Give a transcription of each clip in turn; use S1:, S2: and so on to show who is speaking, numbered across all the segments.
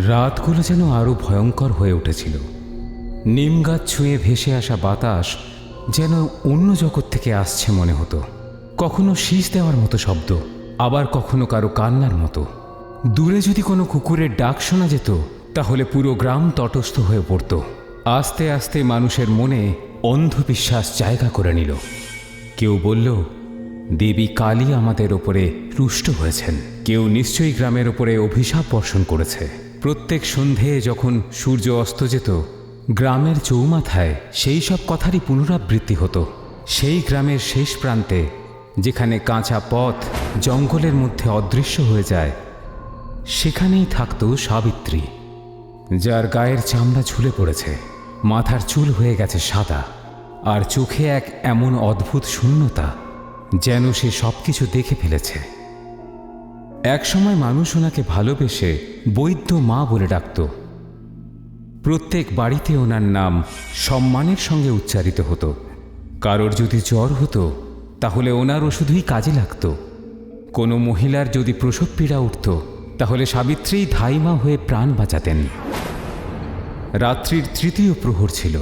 S1: রাতগুলো যেন আরো ভয়ঙ্কর হয়ে উঠেছিল। নিম গাছ ছুঁয়ে ভেসে আসা বাতাস যেন অন্য জগৎ থেকে আসছে মনে হতো। কখনো শীষ দেওয়ার মতো শব্দ, আবার কখনো কারো কান্নার মতো। দূরে যদি কোনো কুকুরের ডাক শোনা যেত তাহলে পুরো গ্রাম তটস্থ হয়ে পড়ত। আস্তে আস্তে মানুষের মনে অন্ধবিশ্বাস জায়গা করে নিল। কেউ বলল, দেবী কালী আমাদের ওপরে রুষ্ট হয়েছেন। কেউ নিশ্চয়ই গ্রামের ওপরে অভিশাপ বর্ষণ করেছে। প্রত্যেক সন্ধে যখন সূর্য অস্ত যেত, গ্রামের চৌমাথায় সেই সব কথারই পুনরাবৃত্তি হতো। সেই গ্রামের শেষ প্রান্তে, যেখানে কাঁচা পথ জঙ্গলের মধ্যে অদৃশ্য হয়ে যায়, সেখানেই থাকত সাবিত্রী, যার গায়ের চামড়া ঝুলে পড়েছে, মাথার চুল হয়ে গেছে সাদা, আর চোখে এক এমন অদ্ভুত শূন্যতা যেন সে সবকিছু দেখে ফেলেছে। একসময় মানুষ ওনাকে ভালোবেসে বৈদ্য মা বলে ডাকত। প্রত্যেক বাড়িতে ওনার নাম সম্মানের সঙ্গে উচ্চারিত হতো। কারোর যদি জ্বর হতো তাহলে ওনার ওষুধই কাজে লাগত। কোনো মহিলার যদি প্রসব পীড়া উঠত তাহলে সাবিত্রী ধাইমা হয়ে প্রাণ বাঁচাতেন। রাত্রির তৃতীয় প্রহর ছিল।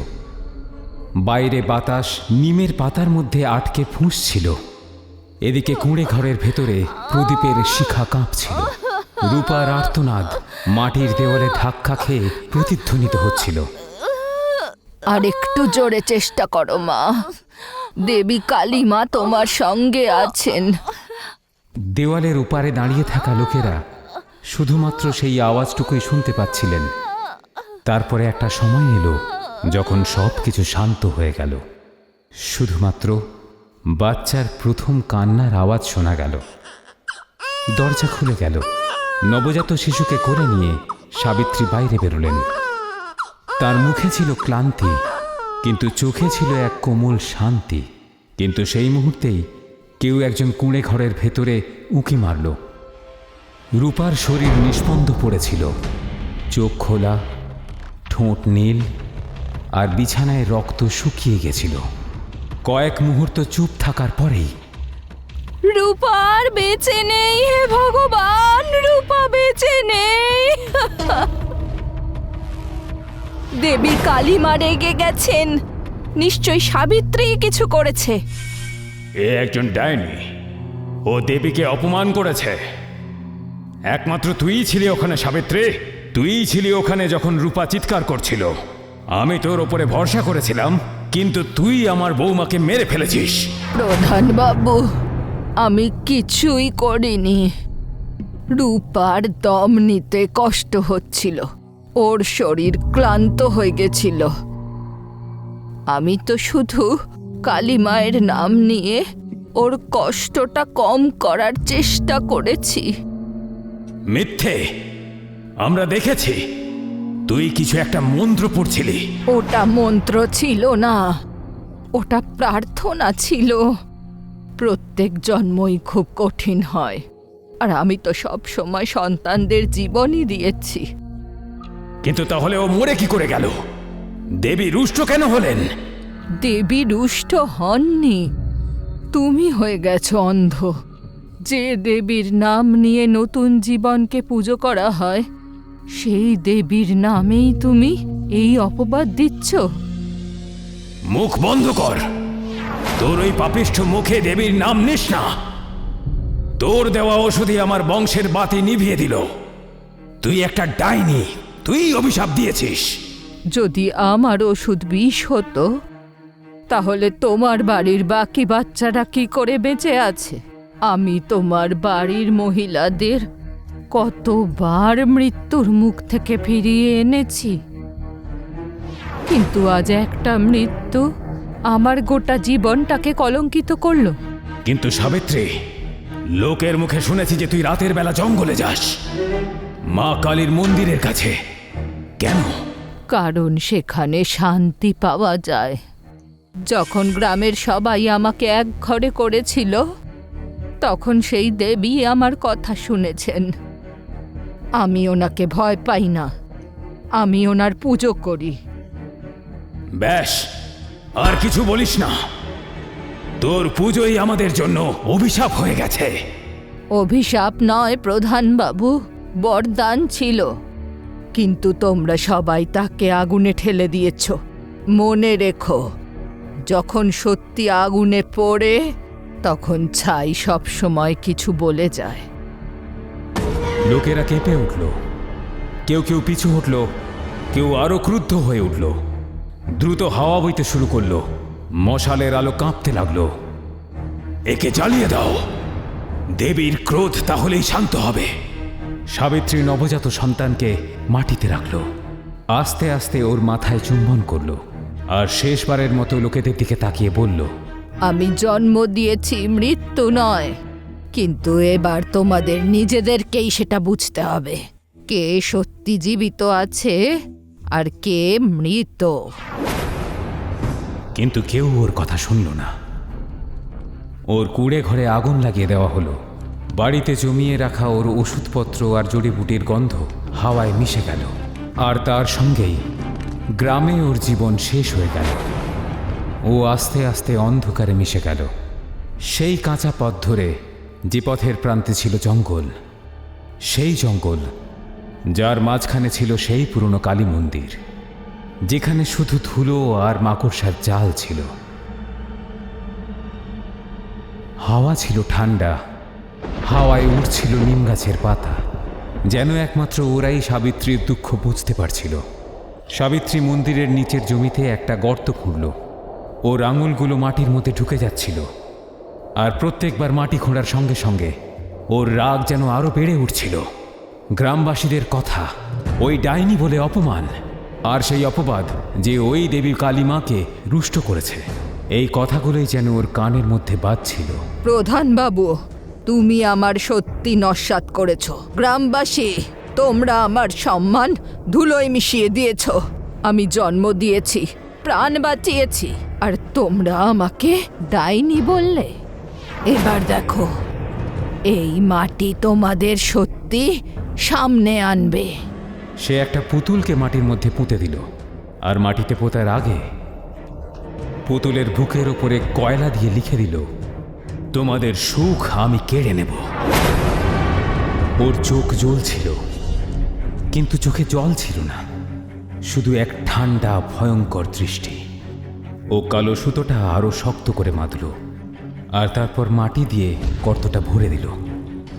S1: বাইরে বাতাস নিমের পাতার মধ্যে আটকে ফুঁসছিল। এদিকে কুঁড়ে ঘরের ভেতরে প্রদীপের শিখা কাঁপছিল। রূপার আর্তনাদ মাটির দেওয়ালে ধাক্কা খেয়ে প্রতিধ্বনিত হচ্ছিল।
S2: আর একটু জোরে চেষ্টা করো মা, দেবী কালী মা তোমার সঙ্গে আছেন।
S1: দেওয়ালের ওপারে দাঁড়িয়ে থাকা লোকেরা শুধুমাত্র সেই আওয়াজটুকুই শুনতে পাচ্ছিলেন। তারপরে একটা সময় এলো যখন সব কিছু শান্ত হয়ে গেল। শুধুমাত্র বাচ্চার প্রথম কান্নার আওয়াজ শোনা গেল। দরজা খুলে গেল। নবজাত শিশুকে কোলে নিয়ে সাবিত্রী বাইরে বেরোলেন। তার মুখে ছিল ক্লান্তি, কিন্তু চোখে ছিল এক কোমল শান্তি। কিন্তু সেই মুহূর্তেই কেউ একজন কুঁড়ে ঘরের ভেতরে উঁকি মারল। রূপার শরীর নিস্পন্দ পড়েছিল, চোখ খোলা, ঠোঁট নীল, আর বিছানায় রক্ত শুকিয়ে গেছিল। কয়েক মুহূর্ত চুপ থাকার পরেই,
S2: রূপার বেঁচে নেই, হে ভগবান, রূপা বেঁচে নেই। দেবী কালী মা রেগে গেছেন। নিশ্চয়ই সাবিত্রী কিছু করেছে।
S3: এ একজন ডাইনি। ও দেবীকে অপমান করেছে। একমাত্র তুইই ছিলি ওখানে সাবিত্রী। তুইই ছিলি ওখানে যখন রূপা চিৎকার করছিল। আমি তোর ওপরে ভরসা করেছিলাম, কিন্তু তুই আমার বৌমাকে মেরে ফেলেছিস।
S2: প্রধান বাবু, আমি কিছুই করিনি। রূপার দম নিতে কষ্ট হচ্ছিল, ওর শরীর ক্লান্ত হয়ে গেছিল। আমি তো শুধু কালী মায়ের নাম নিয়ে ওর কষ্টটা কম করার চেষ্টা করেছি।
S3: মিথ্যে। আমরা দেখেছি তুই কিছু একটা মন্ত্র পড়ছিলি।
S2: ওটা মন্ত্র ছিল না, ওটা প্রার্থনা ছিল। প্রত্যেক জন্মই খুব কঠিন হয়, আর আমি তো সব সময় সন্তানদের জীবনই দিয়েছি।
S3: কিন্তু তাহলে ও মরে কি করে গেল? দেবী রুষ্ট কেন হলেন?
S2: দেবী রুষ্ট হননি, তুমি হয়ে গেছো অন্ধ। যে দেবীর নাম নিয়ে নতুন জীবনকে পুজো করা হয়, সেই দেবীর নামেই তুমি এই অপবাদ দিচ্ছ।
S3: মুখ বন্ধ কর। তোর ওই পাপিষ্ঠ মুখে দেবীর নাম নিস না। তোর দেওয়া ওষুধই আমার বংশের বাতি নিভিয়ে দিল। তুই একটা ডাইনি, তুই অভিশাপ দিয়েছিস।
S2: যদি আমার ওষুধ বিষ হতো, তাহলে তোমার বাড়ির বাকি বাচ্চারা কি করে বেঁচে আছে? আমি তোমার বাড়ির মহিলাদের কতবার মৃত্যুর মুখ থেকে ফিরিয়ে এনেছি, কিন্তু আজ একটা মৃত্যু আমার গোটা জীবনটাকে কলঙ্কিত করলো।
S3: কিন্তু সাবিত্রী, লোকের মুখে শুনেছি যে তুই রাতের বেলা জঙ্গলে যাস মা কালীর মন্দিরের কাছে। কেন?
S2: কারণ সেখানে শান্তি পাওয়া যায়। যখন গ্রামের সবাই আমাকে এক ঘরে করেছিল, তখন সেই দেবী আমার কথা শুনেছেন। আমি ওনাকে ভয় পাই না, আমি ওনার পুজো করি।
S3: ব্যাস, আর কিছু বলিস না। তোর পুজোই আমাদের জন্য অভিশাপ হয়ে গেছে।
S2: অভিশাপ নয় প্রধান বাবু, বরদান ছিল, কিন্তু তোমরা সবাই তাকে আগুনে ঠেলে দিয়েছ। মনে রেখো, যখন সত্যি আগুনে পড়ে তখন ছাই সব সময় কিছু বলে যায়।
S1: লোকেরা কেঁপে উঠল, কেউ কেউ পিছু হটল, কেউ আরো ক্রুদ্ধ হয়ে উঠল। দ্রুত হাওয়া বইতে শুরু করলো, মশালের আলো কাঁপতে লাগলো।
S3: একে জ্বালিয়ে দাও, দেবীর ক্রোধ তাহলেই শান্ত হবে।
S1: সাবিত্রী নবজাত সন্তানকে মাটিতে রাখল, আস্তে আস্তে ওর মাথায় চুম্বন করলো, আর শেষবারের মতো লোকেদের দিকে তাকিয়ে বলল,
S2: আমি জন্ম দিয়েছি, মৃত্যু নয়, কিন্তু এবার তোমাদের নিজেদেরকেই সেটা বুঝতে হবে, কে সত্যি জীবিত আছে আর কে মৃত।
S1: কিন্তু কেউ ওর কথা শুনল না। ওর কুঁড়ে ঘরে আগুন লাগিয়ে দেওয়া হলো। বাড়িতে জমিয়ে রাখা ওর ওষুধপত্র আর জড়িবুটির গন্ধ হাওয়ায় মিশে গেল, আর তার সঙ্গেই গ্রামে ওর জীবন শেষ হয়ে গেল। ও আস্তে আস্তে অন্ধকারে মিশে গেল। সেই কাঁচা পথ ধরে যে পথের প্রান্তে ছিল জঙ্গল, সেই জঙ্গল যার মাঝখানে ছিল সেই পুরনো কালী মন্দির, যেখানে শুধু ধুলো আর মাকড়সার জাল ছিল। হাওয়া ছিল ঠান্ডা, হাওয়ায় উঠছিল নিম গাছের পাতা, যেন একমাত্র ওরাই সাবিত্রীর দুঃখ বুঝতে পারছিল। সাবিত্রী মন্দিরের নিচের জমিতে একটা গর্ত খুঁড়ল। ওর আঙুলগুলো মাটির মধ্যে ঢুকে যাচ্ছিল, আর প্রত্যেকবার মাটি খোঁড়ার সঙ্গে সঙ্গে ওর রাগ যেন আরো বেড়ে উঠছিল। গ্রামবাসীদের কথা, ওই ডাইনি বলে অপমান, আর সেই অপবাদ যে ওই দেবী কালীমাকে রুষ্ট করেছে, এই কথাগুলোই যেন ওর কানের মধ্যে বাজছিল।
S2: প্রধান বাবু, তুমি আমার সত্যি নস্যাৎ করেছ। গ্রামবাসী, তোমরা আমার সম্মান ধুলোয় মিশিয়ে দিয়েছ। আমি জন্ম দিয়েছি, প্রাণ বাঁচিয়েছি, আর তোমরা আমাকে ডাইনি বললে। এবার দেখো, এই মাটি তোমাদের সত্যি সামনে আনবে।
S1: সে একটা পুতুলকে মাটির মধ্যে পুঁতে দিল, আর মাটিতে পোতার আগে পুতুলের বুকের ওপরে কয়লা দিয়ে লিখে দিল, তোমাদের সুখ আমি কেড়ে নেব। ওর চোখ জ্বলছিল, কিন্তু চোখে জল ছিল না, শুধু এক ঠান্ডা ভয়ঙ্কর দৃষ্টি। ও কালো সুতোটা আরো শক্ত করে বাঁধল, আর তারপর মাটি দিয়ে গর্তটা ভরে দিল।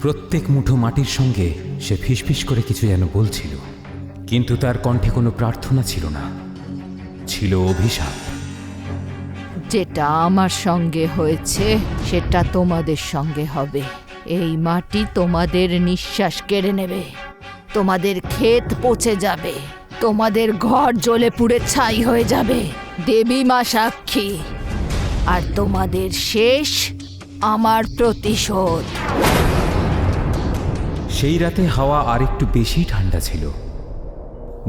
S1: প্রত্যেক মুঠো মাটির সঙ্গে সে ফিসফিস করে কিছু যেন বলছিল, কিন্তু তার কণ্ঠে কোনো প্রার্থনা ছিল না, ছিল অভিশাপ।
S2: যেটা আমার সঙ্গে হয়েছে সেটা তোমাদের সঙ্গে হবে। এই মাটি তোমাদের নিঃশ্বাস কেড়ে নেবে, তোমাদের ক্ষেত পচে যাবে, তোমাদের ঘর জ্বলে পুড়ে ছাই হয়ে যাবে, দেবী মা সাক্ষী। আর তোমাদের শেষ আমার প্রতিশোধ।
S1: সেই রাতে হাওয়া আরেকটু বেশি ঠান্ডা ছিল।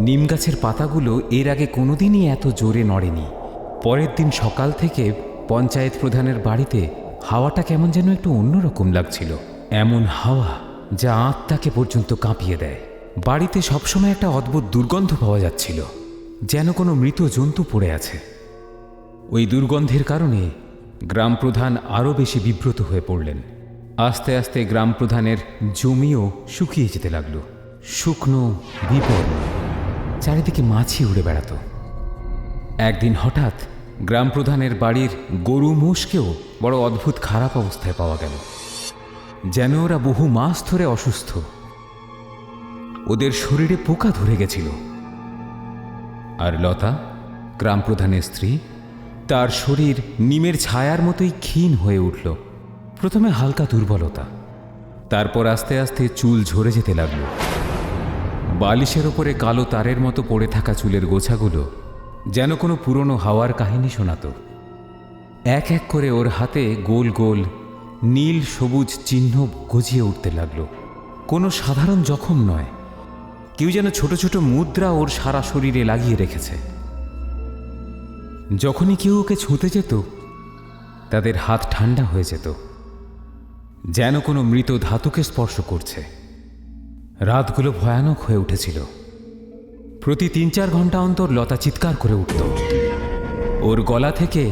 S1: নিম গাছের পাতাগুলো এর আগে কোনোদিনই এত জোরে নড়েনি। পরের দিন সকাল থেকে পঞ্চায়েত প্রধানের বাড়িতে হাওয়াটা কেমন যেন একটু অন্যরকম লাগছিল। এমন হাওয়া যা আত্মাকে পর্যন্ত কাঁপিয়ে দেয়। বাড়িতে সবসময় একটা অদ্ভুত দুর্গন্ধ পাওয়া যাচ্ছিল, যেন কোনো মৃত জন্তু পড়ে আছে। ওই দুর্গন্ধের কারণে গ্রাম প্রধান আরও বেশি বিব্রত হয়ে পড়লেন। আস্তে আস্তে গ্রাম প্রধানের জমিও শুকিয়ে যেতে লাগলো, শুকনো বিপন্ন, চারিদিকে মাছি উড়ে বেড়াতো। একদিন হঠাৎ গ্রাম প্রধানের বাড়ির গরু মোষকেও বড় অদ্ভুত খারাপ অবস্থায় পাওয়া গেল, যেন ওরা বহু মাস ধরে অসুস্থ। ওদের শরীরে পোকা ধরে গেছিল। আর লতা, গ্রাম প্রধানের স্ত্রী, তার শরীর নিমের ছায়ার মতোই ক্ষীণ হয়ে উঠল। প্রথমে হালকা দুর্বলতা, তারপর আস্তে আস্তে চুল ঝরে যেতে লাগলো। বালিশের ওপরে কালো তারের মতো পড়ে থাকা চুলের গোছাগুলো যেন কোনো পুরনো হাওয়ার কাহিনী শোনাতো। এক এক করে ওর হাতে গোল গোল নীল সবুজ চিহ্ন গজিয়ে উঠতে লাগলো। কোনো সাধারণ জখম নয়, কেউ যেন ছোট ছোট মুদ্রা ওর সারা শরীরে লাগিয়ে রেখেছে। যখনই কেউ ওকে ছুঁতে যেত, তাদের হাত ঠান্ডা হয়ে যেত, যেন কোনো মৃত ধাতুকে স্পর্শ করছে। রাতগুলো ভয়ানক হয়ে উঠেছিল। প্রতি 3-4 ঘন্টা অন্তর লতা চিৎকার করে উঠত। ওর গলা থেকে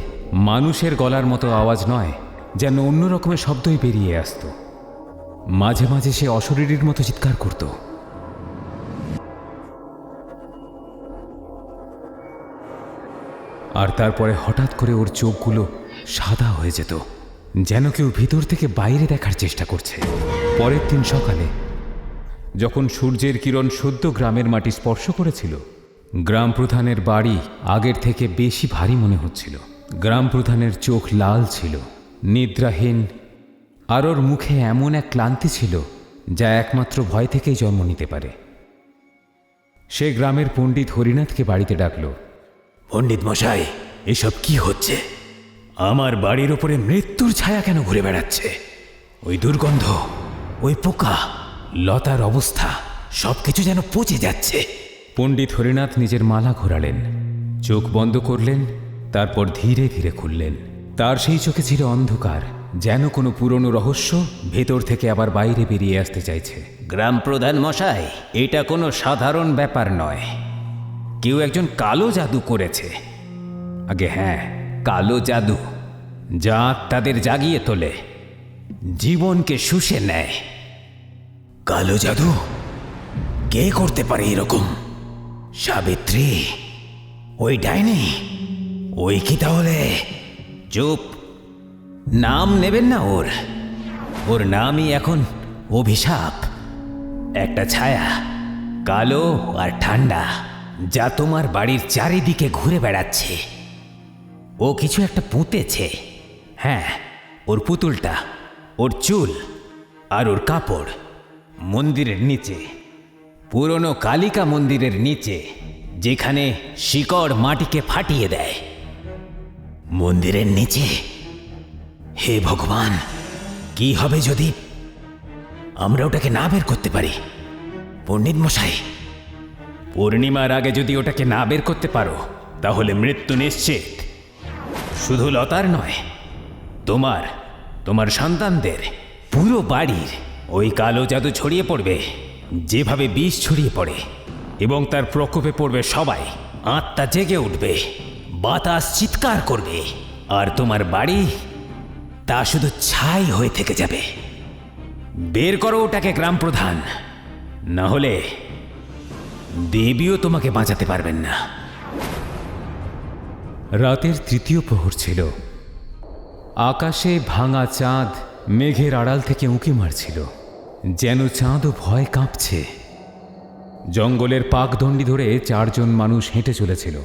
S1: মানুষের গলার মতো আওয়াজ নয়, যেন অন্য রকমের শব্দই বেরিয়ে আসতো। মাঝে মাঝে সে অশরীরীর মতো চিৎকার করত। আর তারপরে হঠাৎ করে ওর চোখগুলো সাদা হয়ে যেত, যেন কেউ ভিতর থেকে বাইরে দেখার চেষ্টা করছে। পরের দিন সকালে যখন সূর্যের কিরণ সদ্য গ্রামের মাটি স্পর্শ করেছিল, গ্রাম প্রধানের বাড়ি আগের থেকে বেশি ভারী মনে হচ্ছিল। গ্রাম প্রধানের চোখ লাল ছিল, নিদ্রাহীন, আর ওর মুখে এমন এক ক্লান্তি ছিল যা একমাত্র ভয় থেকেই জন্ম নিতে পারে। সে গ্রামের পণ্ডিত হরিনাথকে বাড়িতে ডাকল।
S3: পণ্ডিত মশাই, এসব কি হচ্ছে? আমার বাড়ির ওপরে মৃত্যুর ছায়া কেন ঘুরে বেড়াচ্ছে? ওই দুর্গন্ধ, ওই পোকা, লতার অবস্থা, সবকিছু যেন পচে যাচ্ছে।
S1: পণ্ডিত হরিনাথ নিজের মালা ঘোরালেন, চোখ বন্ধ করলেন, তারপর ধীরে ধীরে খুললেন। তার সেই চোখে ছিল অন্ধকার, যেন কোনো পুরনো রহস্য ভেতর থেকে আবার বাইরে বেরিয়ে আসতে চাইছে।
S3: গ্রাম প্রধান মশাই, এটা কোনো সাধারণ ব্যাপার নয়। কেউ একজন কালো জাদু করেছে। আগে হ্যাঁ, কালো জাদু, যা তাদের জাগিয়ে তোলে, জীবনকে শুষে নেয়। কালো জাদু কে করতে পারে এরকম? সাবিত্রী, ওই ডাইনি, ওই কি তাহলে? চুপ, নাম নেবেন না ওর। ওর নামই এখন অভিশাপ। একটা ছায়া, কালো আর ঠান্ডা, যা তোমার বাড়ির চারিদিকে ঘুরে বেড়াচ্ছে। ও কিছু একটা পুঁতেছে। হ্যাঁ, ওর পুতুলটা, ওর চুল আর ওর কাপড় মন্দিরের নিচে, পুরনো কালিকা মন্দিরের নিচে, যেখানে শিকড় মাটিকে ফাটিয়ে দেয়। মন্দিরের নিচে? হে ভগবান, কি হবে যদি আমরা ওটাকে না বের করতে পারি? পণ্ডিত মশাই, পূর্ণিমার আগে যদি ওটাকে না বের করতে পারো, তাহলে মৃত্যু নিশ্চিত। শুধু লতার নয়, তোমার সন্তানদের, পুরো বাড়ির ওই কালো জাদু ছড়িয়ে পড়বে, যেভাবে বিষ ছড়িয়ে পড়ে, এবং তার প্রকোপে পড়বে সবাই। আত্মা জেগে উঠবে, বাতাস চিৎকার করবে, আর তোমার বাড়ি তা শুধু ছাই হয়ে থেকে যাবে। বের করো ওটাকে গ্রাম প্রধান, না হলে দেবীও তোমাকে বাঁচাতে পারবেন না।
S1: রাতের 3য় প্রহর ছিল। আকাশে ভাঙা চাঁদ মেঘের আড়াল থেকে উঁকি মারছিল, যেন চাঁদও ভয় কাঁপছে। জঙ্গলের পাকদণ্ডি ধরে 4 জন মানুষ হেঁটে চলেছিল।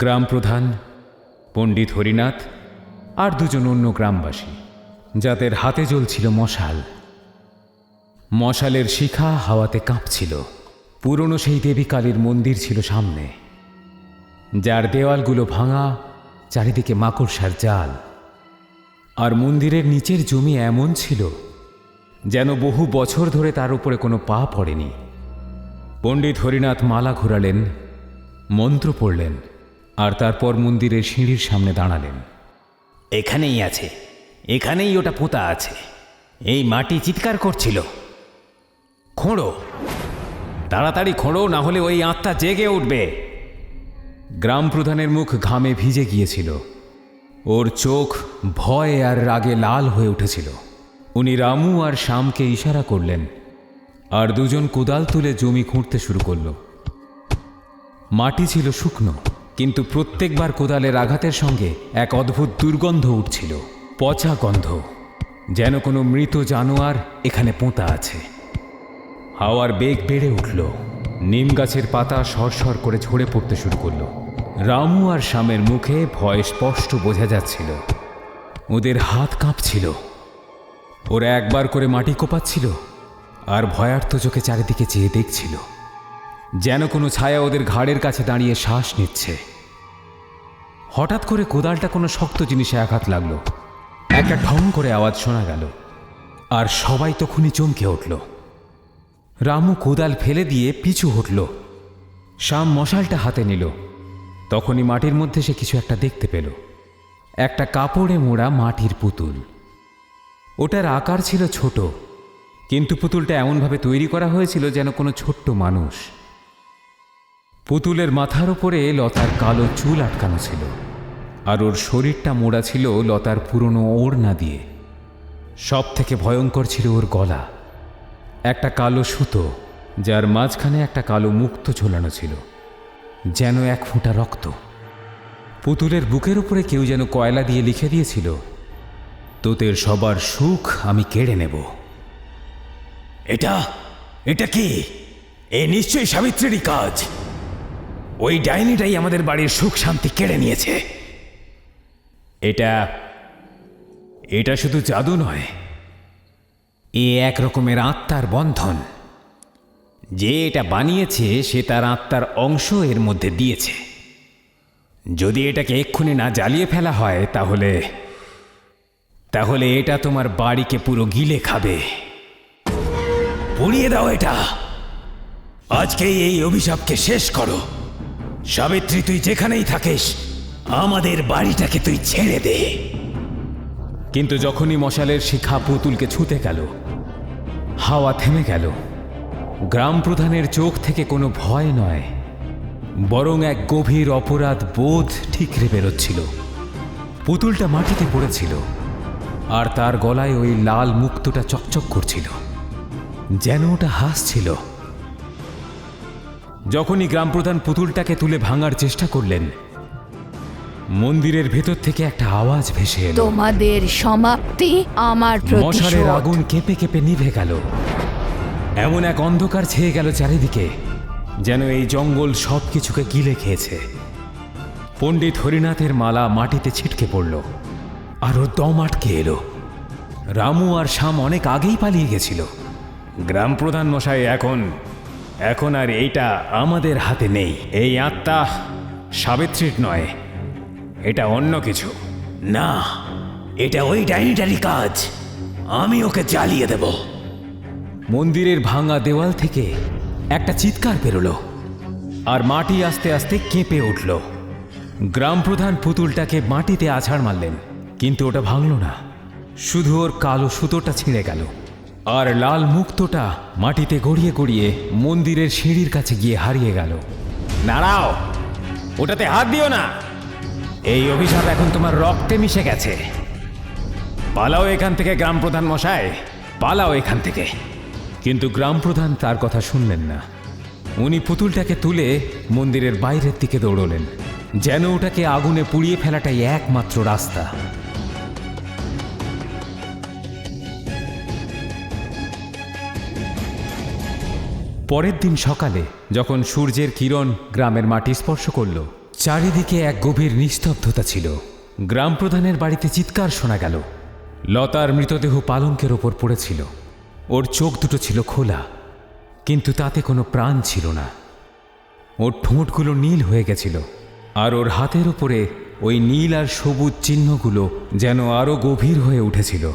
S1: গ্রাম প্রধান, পণ্ডিত হরিনাথ আর 2 জন অন্য গ্রামবাসী, যাদের হাতে জ্বলছিল মশাল। মশালের শিখা হাওয়াতে কাঁপছিল। পুরনো সেই দেবী কালীর মন্দির ছিল সামনে, যার দেওয়ালগুলো ভাঙা, চারিদিকে মাকড়সার জাল। আর মন্দিরের নিচের জমি এমন ছিল যেন বহু বছর ধরে তার উপরে কোনো পা পড়েনি। পণ্ডিত হরিনাথ মালা ঘোরালেন, মন্ত্র পড়লেন, আর তারপর মন্দিরের সিঁড়ির সামনে দাঁড়ালেন।
S3: এখানেই আছে, এখানেই ওটা পোঁতা আছে। এই মাটি চিৎকার করছিল। খোঁড়ো, তাড়াতাড়ি খোঁড়ো, না হলে ওই আত্মা জেগে উঠবে।
S1: গ্রাম প্রধানের মুখ ঘামে ভিজে গিয়েছিল, ওর চোখ ভয় আর রাগে লাল হয়ে উঠেছিল। উনি রামু আর শ্যামকে ইশারা করলেন, আর 2 জন কোদাল তুলে জমি খুঁড়তে শুরু করল। মাটি ছিল শুকনো, কিন্তু প্রত্যেকবার কোদালের আঘাতের সঙ্গে এক অদ্ভুত দুর্গন্ধ উঠছিল, পচা গন্ধ, যেন কোনো মৃত জানোয়ার এখানে পোঁতা আছে। হাওয়ার বেগ বেড়ে উঠল, নিম গাছের পাতা সরসর করে ঝরে পড়তে শুরু করল। রামু আর শ্যামের মুখে ভয় স্পষ্ট বোঝা যাচ্ছিল। ওদের হাত কাঁপছিল। ওরা একবার করে মাটি কোপাচ্ছিল আর ভয়ার্ত চোখে চারিদিকে চেয়ে দেখছিল, যেন কোনো ছায়া ওদের ঘাড়ের কাছে দাঁড়িয়ে শ্বাস নিচ্ছে। হঠাৎ করে কোদালটা কোনো শক্ত জিনিসে আঘাত লাগলো। একটা ঢং করে আওয়াজ শোনা গেল, আর সবাই তখনই চমকে উঠল। রামু কোদাল ফেলে দিয়ে পিছু হটল। শ্যাম মশালটা হাতে নিল। তখনই মাটির মধ্যে সে কিছু একটা দেখতে পেল, একটা কাপড়ে মোড়া মাটির পুতুল। ওটার আকার ছিল ছোট, কিন্তু পুতুলটা এমনভাবে তৈরি করা হয়েছিল যেন কোনো ছোট্ট মানুষ। পুতুলের মাথার উপরে লতার কালো চুল আটকানো ছিল, আর ওর শরীরটা মোড়া ছিল লতার পুরনো ওড়না দিয়ে। সব থেকে ভয়ঙ্কর ছিল ওর গলা, একটা কালো সুতো যার মাঝখানে একটা কালো মুক্তো ঝোলানো ছিল, যেন এক ফোঁটা রক্ত। পুতুলের বুকের উপরে কেউ যেন কয়লা দিয়ে লিখে দিয়েছিল, তোদের সবার সুখ আমি কেড়ে নেব।
S3: এটা কি? এ নিশ্চয়ই সাবিত্রীরই কাজ। ওই ডাইনিটাই আমাদের বাড়ির সুখ শান্তি কেড়ে নিয়েছে। এটা শুধু জাদু নয়,
S1: এ এক রকমের আত্মার বন্ধন। যে এটা বানিয়েছে সে তার আত্মার অংশ এর মধ্যে দিয়েছে। যদি এটাকে এক্ষুনি না জ্বালিয়ে ফেলা হয় তাহলে এটা তোমার বাড়িকে পুরো গিলে খাবে।
S3: পুড়িয়ে দাও এটা। আজকেই এই অভিশাপকে শেষ করো। সাবিত্রী, তুই যেখানেই থাকিস আমাদের বাড়িটাকে তুই ছেড়ে দে।
S1: কিন্তু যখনই মশালের শিখা পুতুলকে ছুঁতে গেল, হাওয়া থেমে গেল। গ্রাম প্রধানের চোখ থেকে কোনো ভয় নয়, বরং এক গভীর অপরাধ বোধ ঠিকরে বেরোচ্ছিল। পুতুলটা মাটিতে পড়েছিল, আর তার গলায় ওই লাল মুক্তোটা চকচক করছিল, যেন ওটা হাসছিল। যখনই গ্রামপ্রধান পুতুলটাকে তুলে ভাঙার চেষ্টা করলেন, মন্দিরের ভেতর থেকে একটা আওয়াজ ভেসে এলো,
S2: তোমাদের সমাপ্তি আমার
S1: মশালের
S2: প্রতিশোধ।
S1: আগুন কেঁপে কেঁপে নিভে গেল। এমন এক অন্ধকার ছেয়ে গেল চারিদিকে, যেন এই জঙ্গল সব কিছুকে গিলে খেয়েছে। পণ্ডিত হরিনাথের মালা মাটিতে ছিটকে পড়ল, আর ওর দম আটকে এলো। রামু আর শ্যাম অনেক আগেই পালিয়ে গেছিল।
S3: গ্রাম প্রধান মশাই, এখন আর এইটা আমাদের হাতে নেই। এই আত্মা সাবিত্রীর নয়, এটা অন্য কিছু। না, এটা ওই ডাইনিটারই কাজ। আমি ওকে জ্বালিয়ে দেব।
S1: মন্দিরের ভাঙা দেওয়াল থেকে একটা চিৎকার বেরোলো, আর মাটি আস্তে আস্তে কেঁপে উঠল। গ্রামপ্রধান পুতুলটাকে মাটিতে আছাড় মারলেন, কিন্তু ওটা ভাঙল না। শুধু ওর কালো সুতোটা ছিঁড়ে গেল, আর লাল মুক্তোটা মাটিতে গড়িয়ে গড়িয়ে মন্দিরের সিঁড়ির কাছে গিয়ে হারিয়ে গেল।
S3: নাড়াও, ওটাতে হাত দিও না। এই অভিশাপ এখন তোমার রক্তে মিশে গেছে। পালাও এখান থেকে গ্রামপ্রধান মশাই, পালাও এখান থেকে।
S1: কিন্তু গ্রামপ্রধান তার কথা শুনলেন না। উনি পুতুলটাকে তুলে মন্দিরের বাইরের দিকে দৌড়লেন, যেন ওটাকে আগুনে পুড়িয়ে ফেলাটাই একমাত্র রাস্তা। পরের দিন সকালে যখন সূর্যের কিরণ গ্রামের মাটি স্পর্শ করল, চারিদিকে এক গভীর নিস্তব্ধতা ছিল। গ্রামপ্রধানের বাড়িতে চিৎকার শোনা গেল। লতার মৃতদেহ পালঙ্কের ওপর পড়েছিল। ওর চোখ দুটো ছিল খোলা, কিন্তু তাতে কোনো প্রাণ ছিল না। ওর ঠোঁটগুলো নীল হয়ে গেছিল, আর ওর হাতের ওপরে ওই নীল আর সবুজ চিহ্নগুলো যেন আরো গভীর হয়ে উঠেছিল।